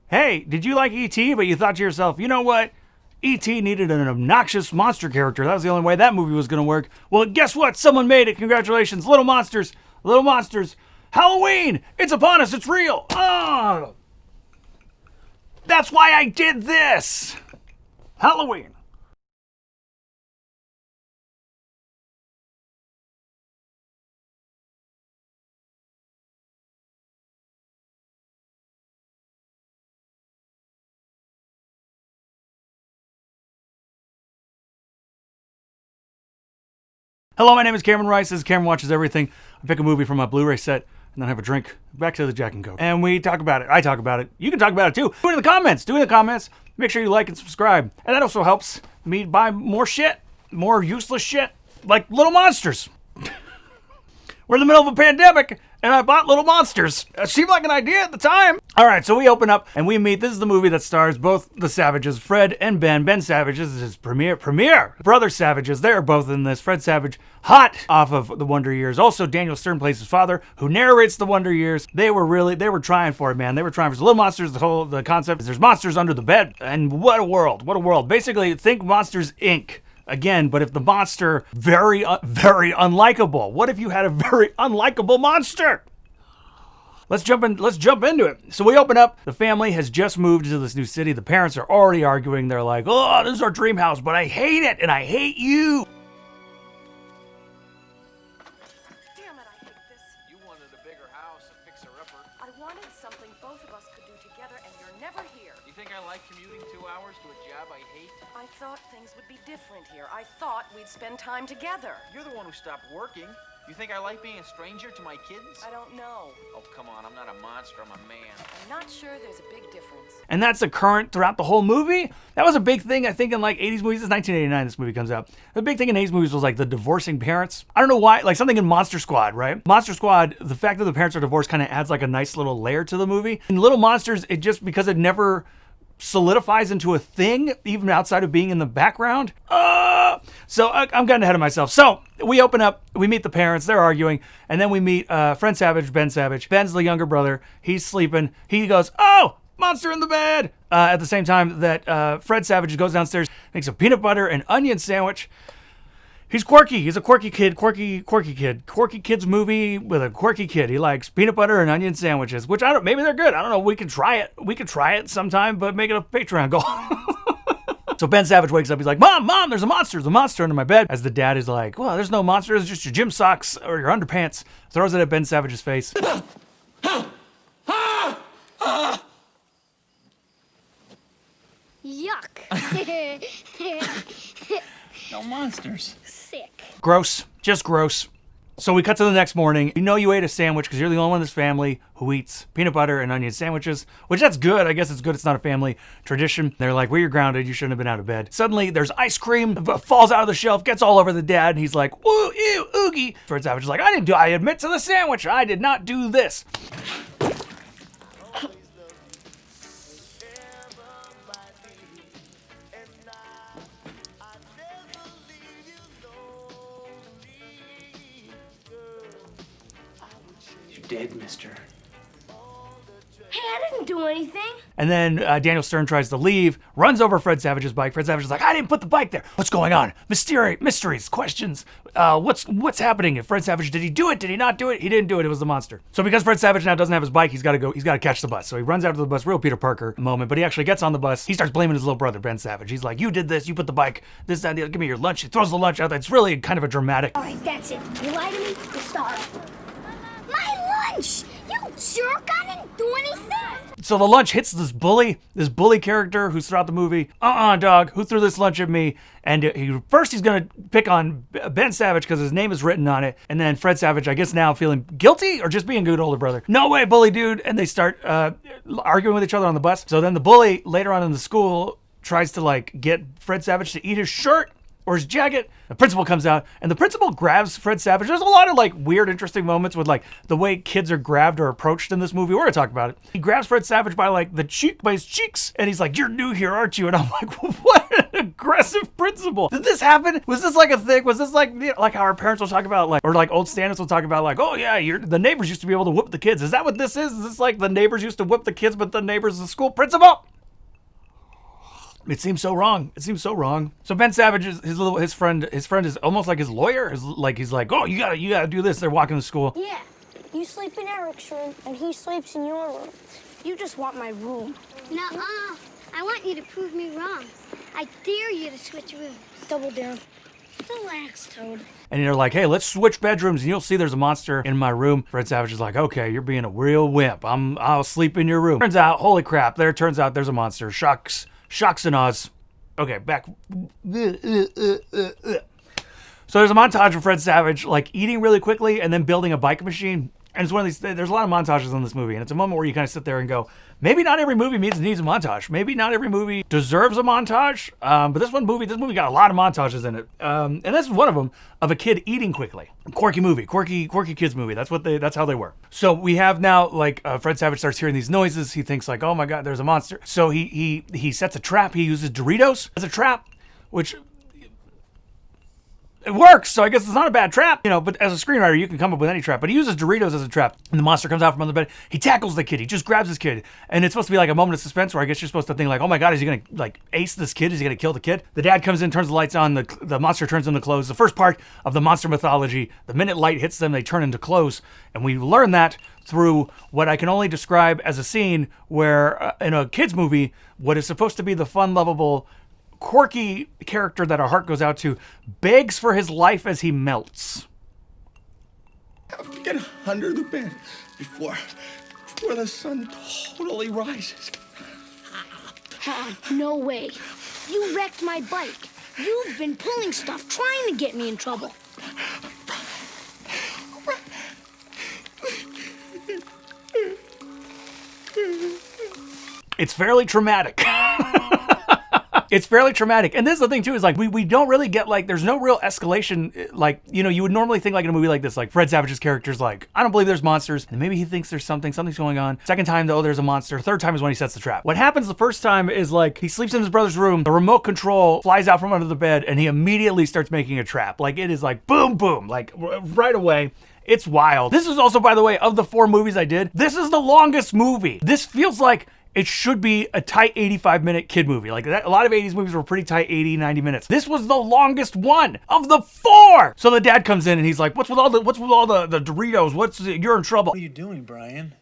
Hey, did you like E.T., but you thought to yourself, you know what? E.T. needed an obnoxious monster character. That was the only way that movie was going to work. Well, guess what? Someone made it. Congratulations. Little monsters. Little monsters. Halloween! It's upon us. It's real. Oh! That's why I did this. Halloween. Hello, my name is Cameron Rice. This is Cameron Watches Everything. I pick a movie from my Blu-ray set and then have a drink. Back to the Jack and Coke. And we talk about it. I talk about it. You can talk about it too. Do it in the comments. Do it in the comments. Make sure you like and subscribe. And that also helps me buy more shit. More useless shit. Like Little Monsters. We're in the middle of a pandemic, and I bought Little Monsters. It seemed like an idea at the time. All right, so we open up, and we meet. This is the movie that stars both the Savages, Fred and Ben. Ben Savage is his premiere. Brother Savages, they're both in this. Fred Savage, hot off of The Wonder Years. Also, Daniel Stern plays his father, who narrates The Wonder Years. They were trying for it, man. They were trying for it. Little Monsters, the concept is there's monsters under the bed, and what a world. What a world. Basically, think Monsters, Inc., again, but if the monster very unlikable. What if you had a very unlikable monster? Let's jump into it. So we open up. The family has just moved to this new city. The parents are already arguing. They're like, "Oh, this is our dream house, but I hate it, and I hate you." Damn it, I hate this. You wanted a bigger house, a fixer-upper. I wanted something both of us could do together, and you're never here. You think I like commuting 2 hours to a job I hate? I thought things would be different here. I thought we'd spend time together. You're the one who stopped working. You think I like being a stranger to my kids? I don't know. Oh, come on, I'm not a monster, I'm a man. I'm not sure there's a big difference. And that's the current throughout the whole movie. That was a big thing, I think, in like 80s movies. It's 1989 this movie comes out. The big thing in 80s movies was like the divorcing parents. I don't know why, like something in Monster Squad, right? Monster Squad, the fact that the parents are divorced kind of adds like a nice little layer to the movie. In Little Monsters, it just, because it never solidifies into a thing, even outside of being in the background. So I'm getting ahead of myself. So we open up, we meet the parents, they're arguing, and then we meet Fred Savage, Ben Savage. Ben's the younger brother. He's sleeping. He goes, "Oh, monster in the bed!" At the same time that Fred Savage goes downstairs, makes a peanut butter and onion sandwich. He's quirky. He's a quirky kid. Quirky kid. Quirky kid's movie with a quirky kid. He likes peanut butter and onion sandwiches, which maybe they're good. I don't know. We could try it. We could try it sometime, but make it a Patreon goal. So Ben Savage wakes up. He's like, Mom, there's a monster. There's a monster under my bed. As the dad is like, well, there's no monster. It's just your gym socks or your underpants. Throws it at Ben Savage's face. Yuck. No monsters. Sick. Gross. Just gross. So we cut to the next morning. You know you ate a sandwich because you're the only one in this family who eats peanut butter and onion sandwiches, which that's good. I guess it's good. It's not a family tradition. They're like, well, you're grounded. You shouldn't have been out of bed. Suddenly, there's ice cream, falls out of the shelf, gets all over the dad, and he's like, ooh, ew, oogie. Fred Savage is like, I admit to the sandwich. I did not do this. Dead, mister. Hey, I didn't do anything. And then Daniel Stern tries to leave, runs over Fred Savage's bike. Fred Savage is like, I didn't put the bike there. What's going on? Mysteries, questions. What's happening? If Fred Savage, did he do it? Did he not do it? He didn't do it. It was the monster. So because Fred Savage now doesn't have his bike, he's got to catch the bus. So he runs after the bus, real Peter Parker moment, but he actually gets on the bus. He starts blaming his little brother, Ben Savage. He's like, you did this, you put the bike, this, that, the other. Give me your lunch. He throws the lunch out. It's really kind of a dramatic. All right, that's it. You lie to me, you starve. My lunch! You jerk, I didn't do anything. So the lunch hits this bully character who's throughout the movie. Dog, who threw this lunch at me? And he's gonna pick on Ben Savage because his name is written on it. And then Fred Savage, I guess now feeling guilty or just being a good older brother. No way, bully dude. And they start arguing with each other on the bus. So then the bully later on in the school tries to like get Fred Savage to eat his shirt or his jacket. The principal comes out, and the principal grabs Fred Savage. There's a lot of like weird, interesting moments with like the way kids are grabbed or approached in this movie. We're gonna talk about it. He grabs Fred Savage by like by his cheeks, and he's like, "You're new here, aren't you?" And I'm like, "What an aggressive principal! Did this happen? Was this like a thing? Was this like like how our parents will talk about like, or like old stand-ups will talk about like, oh yeah, the neighbors used to be able to whoop the kids. Is that what this is? Is this like the neighbors used to whip the kids, but the neighbors is the school principal?" It seems so wrong. It seems so wrong. So Ben Savage is his friend is almost like his lawyer. He's like, oh, you gotta do this. They're walking to school. Yeah, you sleep in Eric's room, and he sleeps in your room. You just want my room. Nuh-uh. I want you to prove me wrong. I dare you to switch rooms. Double down. Relax, Toad. And they're like, hey, let's switch bedrooms, and you'll see there's a monster in my room. Fred Savage is like, okay, you're being a real wimp. I'll sleep in your room. Turns out, holy crap, turns out there's a monster. Shocks and awe. Okay, back. So there's a montage of Fred Savage like eating really quickly and then building a bike machine. And it's one of these, there's a lot of montages in this movie. And it's a moment where you kind of sit there and go, maybe not every movie needs a montage. Maybe not every movie deserves a montage. But this movie got a lot of montages in it. And this is one of them, of a kid eating quickly. Quirky movie, quirky kids movie. That's how they work. So we have now like Fred Savage starts hearing these noises. He thinks like, oh my God, there's a monster. So he sets a trap. He uses Doritos as a trap, which it works, so I guess it's not a bad trap, but as a screenwriter, you can come up with any trap. But he uses Doritos as a trap, and the monster comes out from under the bed. He tackles the kid. He just grabs his kid. And it's supposed to be like a moment of suspense where I guess you're supposed to think like, oh my God, is he going to like ace this kid? Is he going to kill the kid? The dad comes in, turns the lights on. The monster turns into clothes. The first part of the monster mythology, the minute light hits them, they turn into clothes. And we learn that through what I can only describe as a scene where in a kid's movie, what is supposed to be the fun, lovable, quirky character that our heart goes out to begs for his life as he melts. I have to get under the bed before the sun totally rises. No way. You wrecked my bike. You've been pulling stuff, trying to get me in trouble. It's fairly traumatic. It's fairly traumatic. And this is the thing too, is like we don't really get like, there's no real escalation. Like, you would normally think like in a movie like this, like Fred Savage's character's like, I don't believe there's monsters. And maybe he thinks there's something's going on. Second time though, there's a monster. Third time is when he sets the trap. What happens the first time is like, he sleeps in his brother's room. The remote control flies out from under the bed and he immediately starts making a trap. Like it is like boom, boom, like right away. It's wild. This is also, by the way, of the 4 movies I did, this is the longest movie. This feels like it should be a tight 85-minute kid movie. Like that, a lot of 80s movies were pretty tight, 80, 90 minutes. This was the longest one of the 4. So the dad comes in and he's like, what's with all the Doritos? You're in trouble. What are you doing, Brian?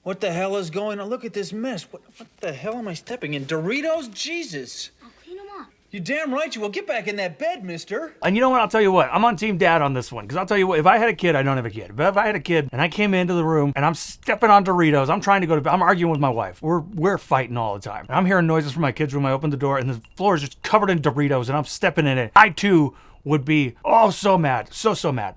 What the hell is going on? Look at this mess. What the hell am I stepping in? Doritos? Jesus. I'll clean them up. You're damn right you will. Get back in that bed, mister. And you know what? I'll tell you what. I'm on Team Dad on this one. Because I'll tell you what. If I had a kid, I don't have a kid. But if I had a kid and I came into the room and I'm stepping on Doritos, I'm trying to go to bed. I'm arguing with my wife. We're fighting all the time. And I'm hearing noises from my kid's room. I open the door and the floor is just covered in Doritos and I'm stepping in it. I too would be, so mad. So mad.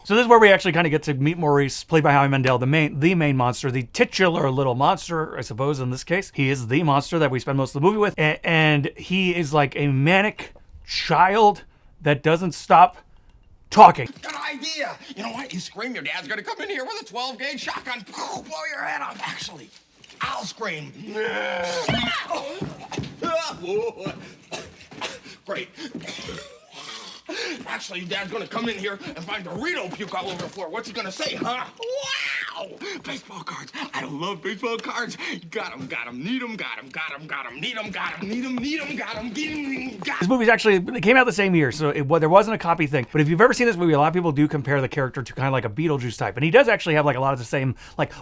So this is where we actually kind of get to meet Maurice, played by Howie Mandel, the main monster, the titular little monster, I suppose, in this case. He is the monster that we spend most of the movie with. And he is like a manic child that doesn't stop talking. Good idea. You know what? You scream, your dad's gonna come in here with a 12-gauge shotgun, blow your head off. Actually, I'll scream. Great. Actually, Dad's gonna come in here and find Dorito puke all over the floor. What's he gonna say, huh? Wow! Baseball cards. I love baseball cards. Got 'em, need 'em, got 'em, need 'em, got 'em, need 'em, got 'em, get 'em, got 'em. This movie's actually, it came out the same year, so there wasn't a copy thing. But if you've ever seen this movie, a lot of people do compare the character to kind of like a Beetlejuice type. And he does actually have like a lot of the same, like,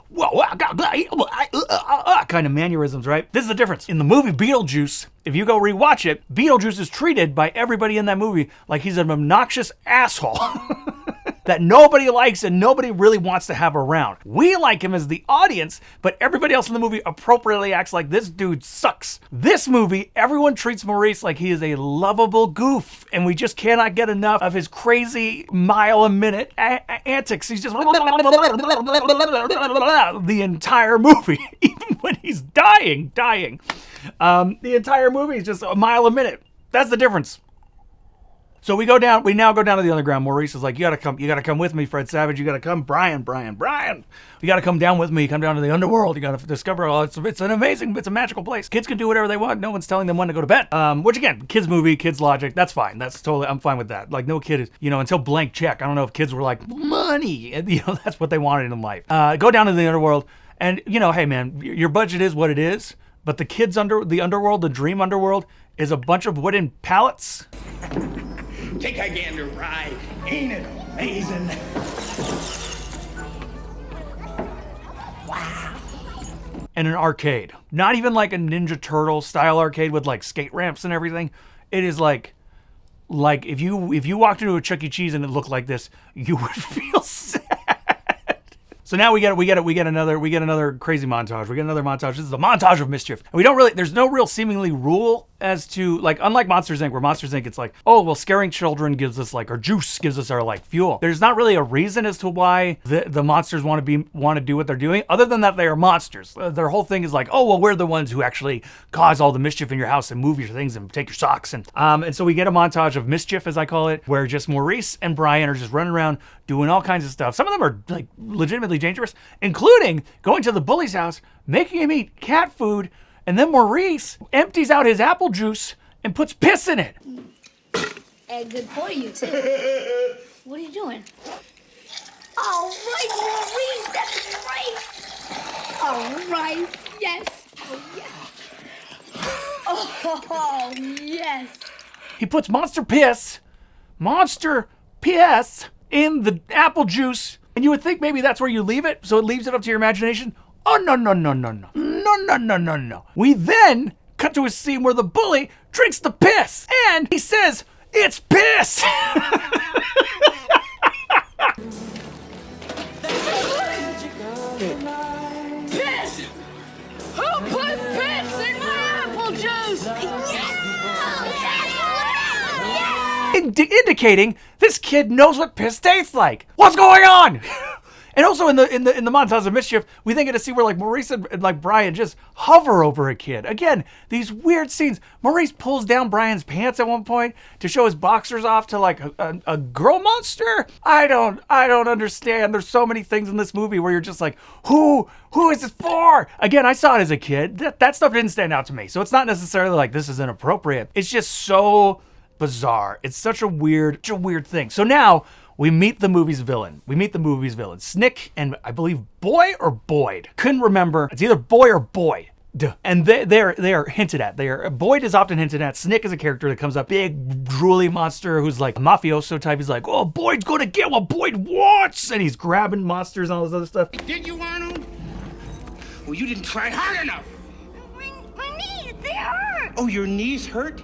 kind of mannerisms, right? This is the difference. In the movie Beetlejuice, if you go rewatch it, Beetlejuice is treated by everybody in that movie like he's an obnoxious asshole that nobody likes and nobody really wants to have around. We like him as the audience, but everybody else in the movie appropriately acts like this dude sucks. This movie, everyone treats Maurice like he is a lovable goof, and we just cannot get enough of his crazy mile-a-minute antics. He's just the entire movie, even when he's dying. The entire movie is just a mile a minute. That's the difference. So we now go down to the underground. Maurice is like, you gotta come with me, Fred Savage. You gotta come, Brian. You gotta come down with me. Come down to the underworld. You gotta discover all. It's a magical place. Kids can do whatever they want. No one's telling them when to go to bed. Which again, kids movie, kids logic. That's fine. I'm fine with that. Like no kid is, until blank check. I don't know if kids were like money. That's what they wanted in life. Go down to the underworld, and hey man, your budget is what it is. But the kids the underworld, the dream underworld, is a bunch of wooden pallets. Take a gander ride. Ain't it amazing? And an arcade. Not even like a Ninja Turtle style arcade with like skate ramps and everything. It is like if you walked into a Chuck E. Cheese and it looked like this, you would feel sad. So now we get another crazy montage. We get another montage. This is a montage of mischief. And there's no real seemingly rule as to, like, unlike Monsters Inc., where Monsters Inc., it's like, oh, well, scaring children gives us like our juice, gives us our like fuel. There's not really a reason as to why the monsters want to do what they're doing, other than that they are monsters. Their whole thing is like, oh, well, we're the ones who actually cause all the mischief in your house and move your things and take your socks. And so we get a montage of mischief, as I call it, where just Maurice and Brian are just running around doing all kinds of stuff. Some of them are like legitimately dangerous, including going to the bully's house, making him eat cat food, and then Maurice empties out his apple juice and puts piss in it. And good for you, too. What are you doing? All right, Maurice, that's great. All right, yes. Oh, yes. He puts monster piss in the apple juice, and you would think maybe that's where you leave it, so it leaves it up to your imagination. Oh, no. We then cut to a scene where the bully drinks the piss, and he says, it's piss! Piss! Who put piss in my apple juice? Indicating this kid knows what piss tastes like. What's going on? And also in the montage of mischief, we then get to see where like Maurice and like Brian just hover over a kid. Again, these weird scenes. Maurice pulls down Brian's pants at one point to show his boxers off to like a girl monster. I don't understand. There's so many things in this movie where you're just like, who is this for? Again, I saw it as a kid. That stuff didn't stand out to me. So it's not necessarily like this is inappropriate. It's just so bizarre. It's such a weird thing. So now we meet the movie's villain. Snick and I believe Boy or Boyd. Couldn't remember. It's either Boy or Boyd. And they are hinted at. Boyd is often hinted at. Snick is a character that comes up, big drooly monster who's like a mafioso type. He's like, oh, Boyd's gonna get what Boyd wants, and he's grabbing monsters and all this other stuff. Did you, Arnold? Well, you didn't try hard enough. My knees, they hurt. Oh, your knees hurt?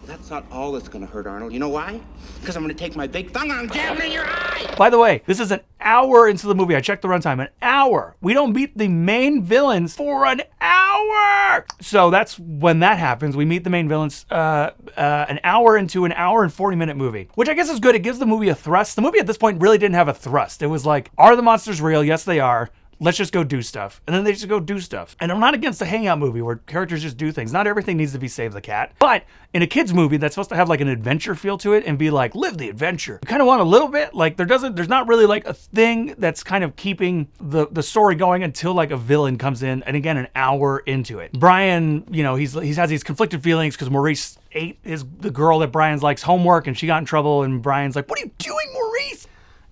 That's not all that's gonna hurt, Arnold. You know why? Because I'm gonna take my big thumb and jam it in your eye! By the way, this is an hour into the movie. I checked the runtime. An hour. We don't meet the main villains for an hour! So that's when that happens. We meet the main villains an hour into an hour and 40-minute movie. Which I guess is good. It gives the movie a thrust. The movie at this point really didn't have a thrust. It was like, are the monsters real? Yes, they are. Let's just go do stuff. And then they just go do stuff. And I'm not against a hangout movie where characters just do things. Not everything needs to be Save the Cat. But in a kid's movie that's supposed to have like an adventure feel to it and be like, live the adventure. You kind of want a little bit. Like there's not really like a thing that's kind of keeping the story going until like a villain comes in. And again, an hour into it. Brian, he has these conflicted feelings because Maurice ate the girl that Brian's like's homework and she got in trouble. And Brian's like, what are you doing, Maurice?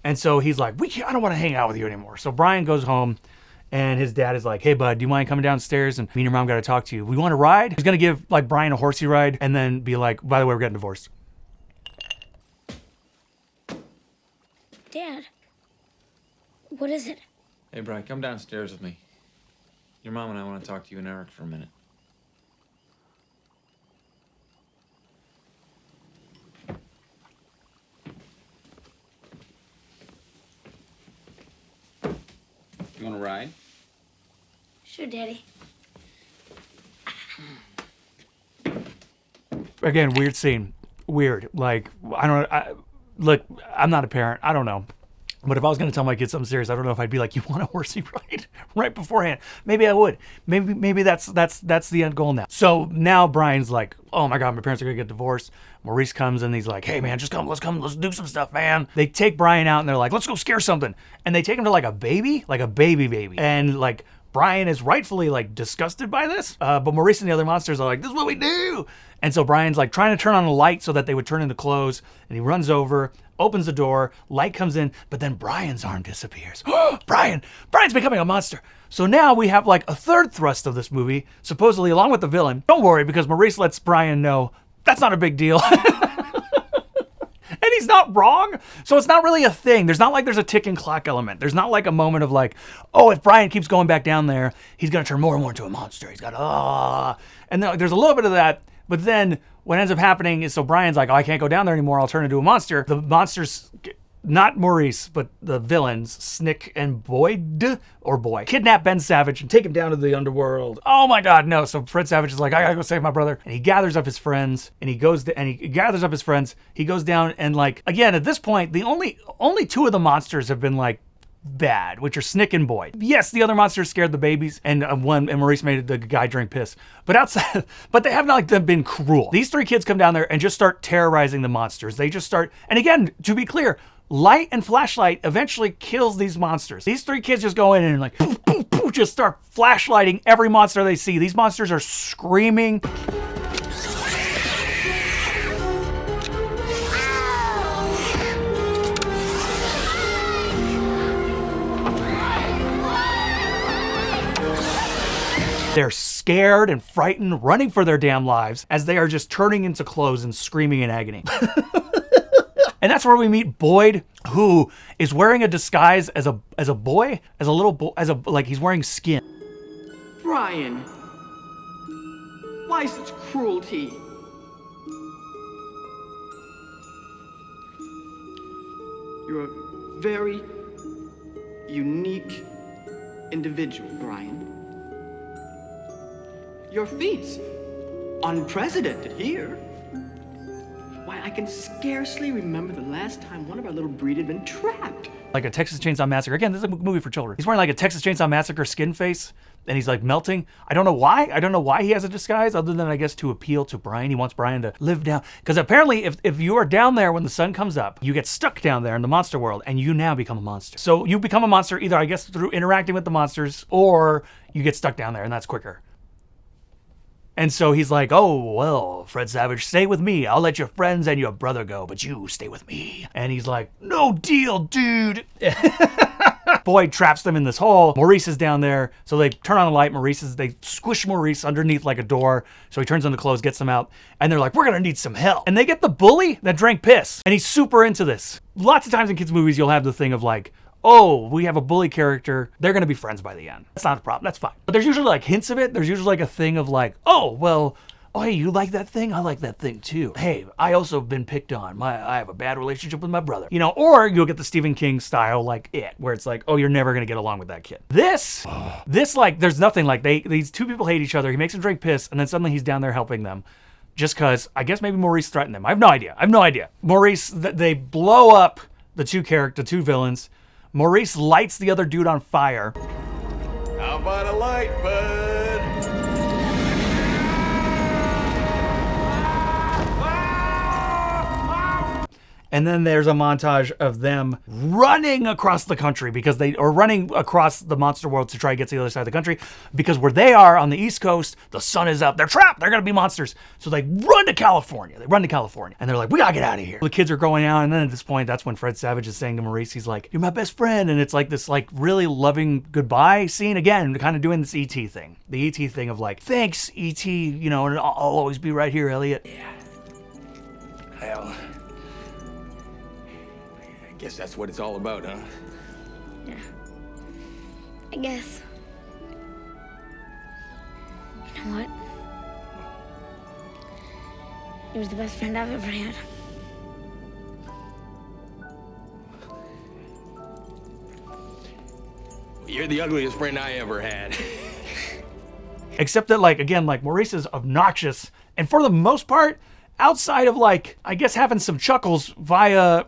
And so he's like, I don't want to hang out with you anymore. So Brian goes home and his dad is like, hey bud, do you mind coming downstairs? And me and your mom got to talk to you. We want to ride? He's going to give like Brian a horsey ride and then be like, by the way, we're getting divorced. Dad, what is it? Hey Brian, come downstairs with me. Your mom and I want to talk to you and Eric for a minute. You want to ride? Sure, Daddy. Again, weird scene. Weird. Like, look, I'm not a parent. I don't know. But if I was going to tell my kids something serious, I don't know if I'd be like, you want a horsey ride right beforehand. Maybe I would. Maybe that's the end goal now. So now Brian's like, oh my God, my parents are going to get divorced. Maurice comes and he's like, hey man, just come, let's do some stuff, man. They take Brian out and they're like, let's go scare something. And they take him to like a baby. And like, Brian is rightfully like disgusted by this. But Maurice and the other monsters are like, this is what we do. And so Brian's like trying to turn on a light so that they would turn into clothes. And he runs over, opens the door, light comes in, but then Brian's arm disappears. Brian's becoming a monster. So now we have like a third thrust of this movie, supposedly along with the villain. Don't worry, because Maurice lets Brian know that's not a big deal. And he's not wrong. So it's not really a thing. There's not like there's a ticking clock element. There's not like a moment of like, oh, if Brian keeps going back down there, he's going to turn more and more into a monster. He's got, And then there's a little bit of that. But then what ends up happening is, so Brian's like, oh, I can't go down there anymore. I'll turn into a monster. The monsters, not Maurice, but the villains, Snick and Boyd, kidnap Ben Savage and take him down to the underworld. Oh my God, no. So Fred Savage is like, I gotta go save my brother. And he gathers up his friends and he goes down and like, again, at this point, the only two of the monsters have been like bad, which are Snick and Boyd. Yes, the other monsters scared the babies and Maurice made the guy drink piss. But outside, but they have not like been cruel. These three kids come down there and just start terrorizing the monsters. They just start, and again, to be clear, light and flashlight eventually kills these monsters. These three kids just go in and like, poof, poof, poof, just start flashlighting every monster they see. These monsters are screaming. They're scared and frightened, running for their damn lives as they are just turning into clothes and screaming in agony. And that's where we meet Boyd, who is wearing a disguise as a boy, as a little boy, like he's wearing skin. Brian, why such cruelty? You're a very unique individual, Brian. Your feats, unprecedented here. Why, I can scarcely remember the last time one of our little breed had been trapped. Like a Texas Chainsaw Massacre. Again, this is a movie for children. He's wearing like a Texas Chainsaw Massacre skin face, and he's like melting. I don't know why. I don't know why he has a disguise, other than I guess to appeal to Brian. He wants Brian to live down. Because apparently, if you are down there when the sun comes up, you get stuck down there in the monster world, and you now become a monster. So you become a monster either, I guess, through interacting with the monsters, or you get stuck down there, and that's quicker. And so he's like, oh, well, Fred Savage, stay with me. I'll let your friends and your brother go, but you stay with me. And he's like, no deal, dude. Boyd traps them in this hole. Maurice is down there. So they turn on a light. They squish Maurice underneath like a door. So he turns on the clothes, gets them out. And they're like, we're going to need some help. And they get the bully that drank piss. And he's super into this. Lots of times in kids' movies, you'll have the thing of like, oh, we have a bully character. They're going to be friends by the end. That's not a problem. That's fine. But there's usually like hints of it. There's usually like a thing of like, oh, well, oh, hey, you like that thing? I like that thing too. Hey, I also have been picked on. I have a bad relationship with my brother. You know, or you'll get the Stephen King style like It, where it's like, oh, you're never going to get along with that kid. This like, there's nothing like these two people hate each other. He makes them drink piss, and then suddenly he's down there helping them. Just because, I guess maybe Maurice threatened them. I have no idea. Maurice, they blow up the two villains. Maurice lights the other dude on fire. How about a light, bud? And then there's a montage of them running across the country because they are running across the monster world to try to get to the other side of the country. Because where they are on the East Coast, the sun is up. They're trapped. They're going to be monsters. So they run to California. And they're like, we got to get out of here. The kids are going out. And then at this point, that's when Fred Savage is saying to Maurice, he's like, you're my best friend. And it's like this like really loving goodbye scene. Again, kind of doing this ET thing. The ET thing of like, thanks, ET, you know, and I'll always be right here, Elliot. Yeah. Well, I guess that's what it's all about, huh? Yeah. I guess. You know what? He was the best friend I've ever had. You're the ugliest friend I ever had. Except that, like, again, like, Maurice is obnoxious. And for the most part, outside of like, I guess having some chuckles via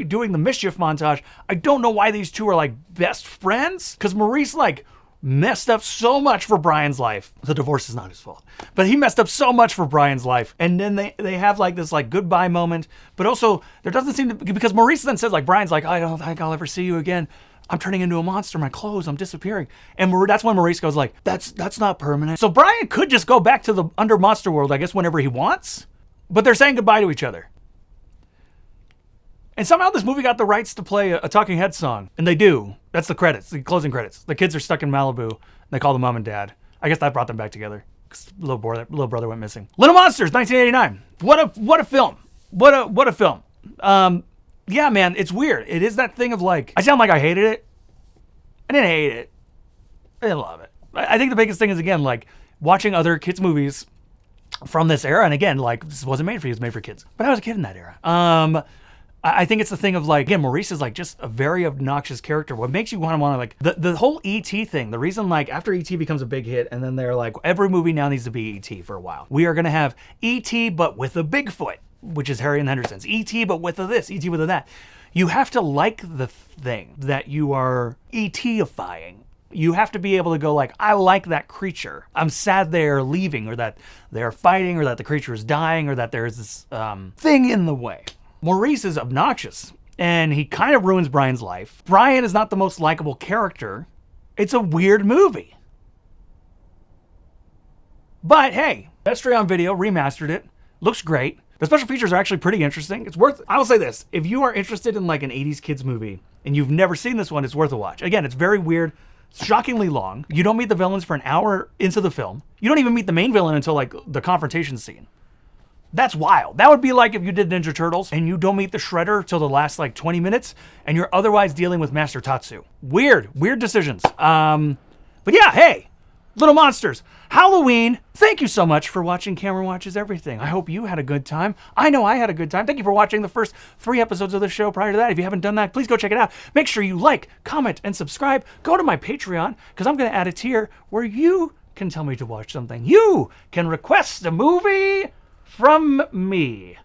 doing the mischief montage, I don't know why these two are like best friends. Because Maurice like messed up so much for Brian's life. The divorce is not his fault, but he messed up so much for Brian's life. And then they have like this like goodbye moment, but also there doesn't seem to, because Maurice then says like, Brian's like, I don't think I'll ever see you again. I'm turning into a monster. My clothes, I'm disappearing. And that's when Maurice goes like, that's not permanent. So Brian could just go back to the under Monster World, I guess, whenever he wants. But they're saying goodbye to each other. And somehow this movie got the rights to play a Talking Heads song. And they do. That's the credits, the closing credits. The kids are stuck in Malibu. And they call them mom and dad. I guess that brought them back together. Because little brother went missing. Little Monsters, 1989. What a film. What a film. Yeah, man, it's weird. It is that thing of like, I sound like I hated it. I didn't hate it. I didn't love it. I think the biggest thing is, again, like watching other kids' movies from this era. And again, like, this wasn't made for you, it was made for kids. But I was a kid in that era. I think it's the thing of like, again, Maurice is like just a very obnoxious character. What makes you want to like, the whole ET thing, the reason like after ET becomes a big hit and then they're like, every movie now needs to be ET for a while. We are going to have ET but with a Bigfoot, which is Harry and Henderson's. ET but with a this, ET with a that. You have to like the thing that you are ET-ifying. You have to be able to go like, I like that creature. I'm sad they're leaving, or that they're fighting, or that the creature is dying, or that there's this thing in the way. Maurice is obnoxious, and he kind of ruins Brian's life. Brian is not the most likable character. It's a weird movie. But hey, Best-ray on Video remastered it. Looks great. The special features are actually pretty interesting. It's worth, I will say this, if you are interested in like an 80s kids movie and you've never seen this one, it's worth a watch. Again, it's very weird, shockingly long. You don't meet the villains for an hour into the film. You don't even meet the main villain until like the confrontation scene. That's wild. That would be like if you did Ninja Turtles and you don't meet the Shredder till the last like 20 minutes and you're otherwise dealing with Master Tatsu. Weird decisions. But yeah, hey, Little Monsters, Halloween. Thank you so much for watching Cameron Watches Everything. I hope you had a good time. I know I had a good time. Thank you for watching the first 3 episodes of the show. Prior to that, if you haven't done that, please go check it out. Make sure you like, comment, and subscribe. Go to my Patreon, because I'm going to add a tier where you can tell me to watch something. You can request a movie from me,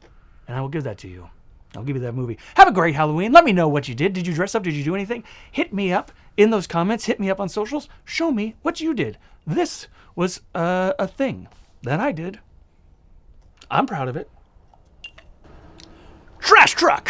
and I will give that to you. I'll give you that movie. Have a great Halloween. Let me know what you did. Did you dress up? Did you do anything? Hit me up in those comments. Hit me up on socials. Show me what you did. This was a thing that I did. I'm proud of it. Trash truck!